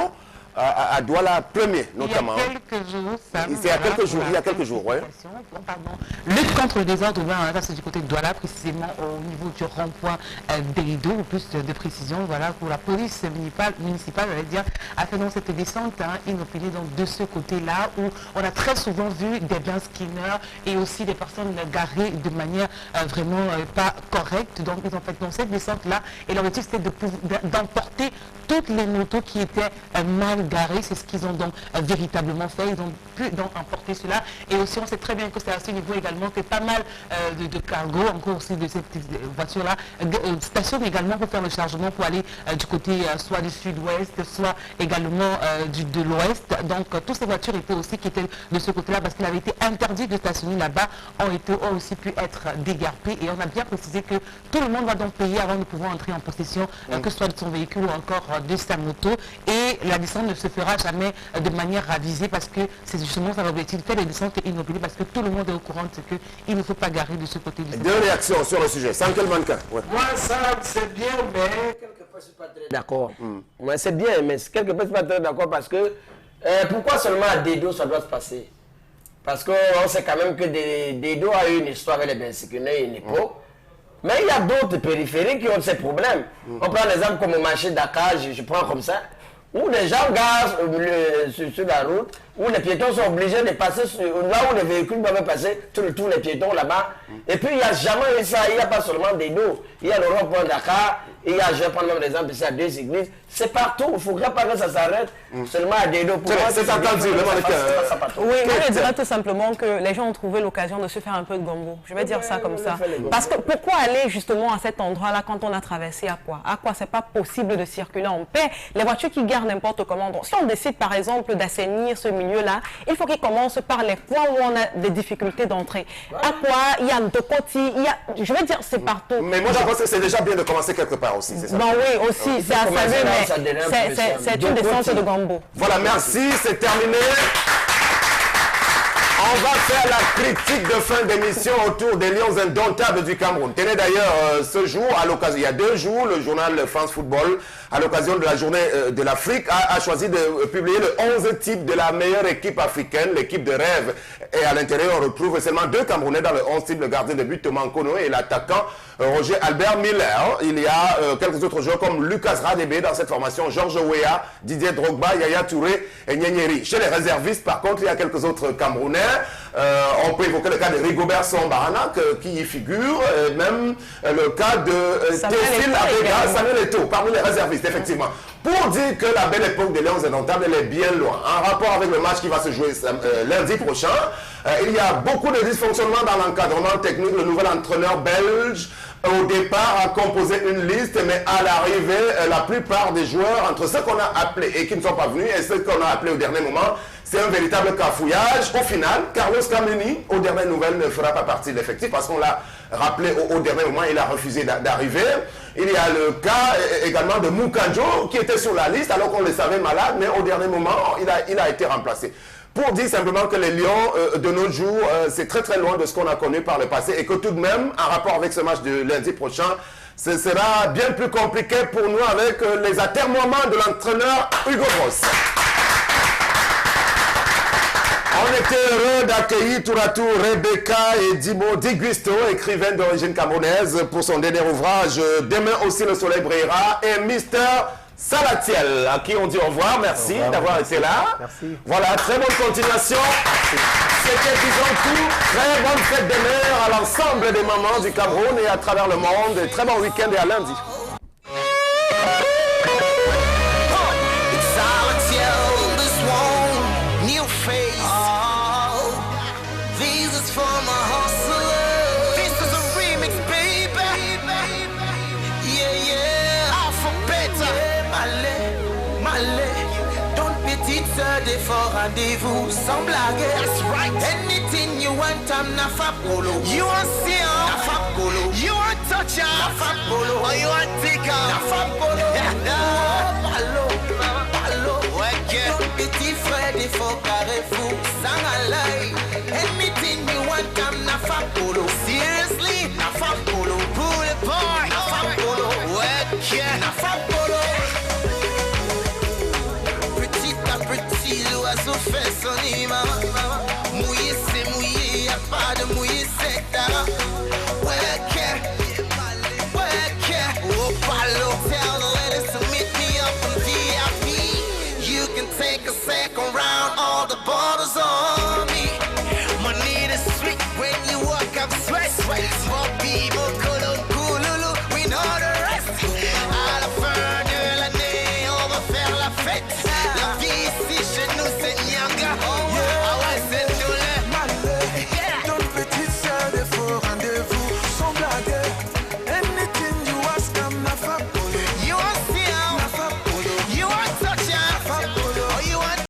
à Douala premier, notamment. Il y a quelques jours, ça. Il y a quelques jours, oui. Lutte contre le désordre urbain, là c'est du côté de Douala, précisément au niveau du rond-point Daido, ou plus de précision, voilà, pour la police municipale, j'allais dire, a fait donc cette descente inopinée donc de ce côté-là, où on a très souvent vu des blind skinners et aussi des personnes garées de manière vraiment pas correcte. Donc ils ont fait donc cette descente-là, et l'objectif c'était d'emporter toutes les motos qui étaient mal garés, c'est ce qu'ils ont donc véritablement fait. Ils ont pu donc emporter cela. Et aussi, on sait très bien que c'est à ce niveau également que pas mal de cargo, encore aussi de cette voiture-là, stationnent également pour faire le chargement pour aller du côté soit du sud-ouest, soit également de l'ouest. Donc, toutes ces voitures étaient aussi qui étaient de ce côté-là parce qu'il avait été interdit de stationner là-bas, ont aussi pu être dégarpés. Et on a bien précisé que tout le monde va donc payer avant de pouvoir entrer en possession, que ce soit de son véhicule ou encore de sa moto. Et la descente ne se fera jamais de manière ravisée parce que c'est justement ça l'objectif, faire des descentes inopinées parce que tout le monde est au courant de ce qu'il ne faut pas garer de ce côté. Deux réactions sur le sujet, sans quel mannequin. Ouais. Moi, ça, c'est bien, mais quelque part, je ne suis pas très d'accord. Moi, c'est bien, mais quelque part, je ne suis pas très d'accord parce que pourquoi seulement à Daido ça doit se passer? Parce qu'on sait quand même que Daido a eu une histoire avec les Bensikunais et une époque. Mais il y a d'autres périphériques qui ont ces problèmes. On prend l'exemple comme au marché Dakar, je prends comme ça, où les gens gazent sur la route, où les piétons sont obligés de passer là où les véhicules doivent passer, tous les piétons là-bas. Et puis il n'y a jamais eu ça, il n'y a pas seulement des dos. Il y a le rond-point Dakar, il y a, je vais prendre même l'exemple ici à 2 églises. C'est partout, il ne faudrait pas que ça s'arrête seulement à des dos. C'est entendu, oui, moi je dirais tout simplement que les gens ont trouvé l'occasion de se faire un peu de gombo. Je vais dire ça comme ça. Parce que pourquoi aller justement à cet endroit-là quand on a traversé à quoi? À quoi c'est pas possible de circuler en paix? Les voitures qui gardent n'importe comment. Donc si on décide par exemple d'assainir ce milieu-là, il faut qu'il commence par les points où on a des difficultés d'entrée. À quoi? Il y a de côté, il y a, je vais dire c'est partout. Mais moi je pense que c'est déjà bien de commencer quelque part aussi, c'est ça? Bon oui, aussi, c'est à saluer, mais c'est une descente de gambo. Voilà, merci, c'est terminé. On va faire la critique de fin d'émission autour des Lions indomptables du Cameroun. Tenez d'ailleurs ce jour, à l'occasion, il y a 2 jours, le journal France Football, à l'occasion de la journée de l'Afrique, a choisi de publier le 11 type de la meilleure équipe africaine, l'équipe de rêve. Et à l'intérieur, on retrouve seulement 2 Camerounais dans le 11 type, le gardien de but Thomas Nkono et l'attaquant Roger Albert Miller. Il y a quelques autres joueurs comme Lucas Radebe dans cette formation, Georges Weah, Didier Drogba, Yaya Touré et Nyenyeri. Chez les réservistes, par contre, il y a quelques autres Camerounais. On peut évoquer le cas de Rigobert Sombarana qui y figure, et même le cas de Tessile Abega, Samuel Eto'o, parmi les réservistes, effectivement. Pour dire que la belle époque des Lions indomptables, elle est bien loin. En rapport avec le match qui va se jouer lundi prochain, il y a beaucoup de dysfonctionnements dans l'encadrement technique. Le nouvel entraîneur belge, au départ, a composé une liste, mais à l'arrivée, la plupart des joueurs, entre ceux qu'on a appelés et qui ne sont pas venus, et ceux qu'on a appelés au dernier moment, c'est un véritable cafouillage. Au final, Carlos Kameni, aux dernières nouvelles, ne fera pas partie de l'effectif parce qu'on l'a rappelé au dernier moment, il a refusé d'arriver. Il y a le cas également de Moukanjo qui était sur la liste alors qu'on le savait malade, mais au dernier moment, il a été remplacé. Pour dire simplement que les Lions de nos jours, c'est très très loin de ce qu'on a connu par le passé et que tout de même, en rapport avec ce match de lundi prochain, ce sera bien plus compliqué pour nous avec les atermoiements de l'entraîneur Hugo Bross. On était heureux d'accueillir tour à tour Rebecca et Dimo Diguisto, écrivaine d'origine camerounaise, pour son dernier ouvrage « Demain aussi le soleil brillera » et Mister Salatiel, à qui on dit au revoir. Merci d'avoir été là. Merci. Voilà, très bonne continuation. C'était disons tout. Très bonne fête des mères à l'ensemble des mamans du Cameroun et à travers le monde. Et très bon week-end et à lundi. petite sœur des forts rendez-vous, sans blague. That's right. Anything you want, I'm Nafa Polo. You want see Nafa Polo. You want touch Nafa Polo. Or you want take Nafa Polo. Palo, palo. Ton petit frère des forts carrefour, sans alay. Anything you want, I'm Nafa Polo. Seriously, Nafa Polo. Pull it boy, Nafa Polo. Nafa Polo. Petit l'oiseau fait son image. Mouillé c'est mouillé, y'a pas de mouillé c'est tard. Oh palo, tell the ladies to meet me up in VIP. You can take a second round, all the borders on me. Money is sweet when you walk up sweat. For people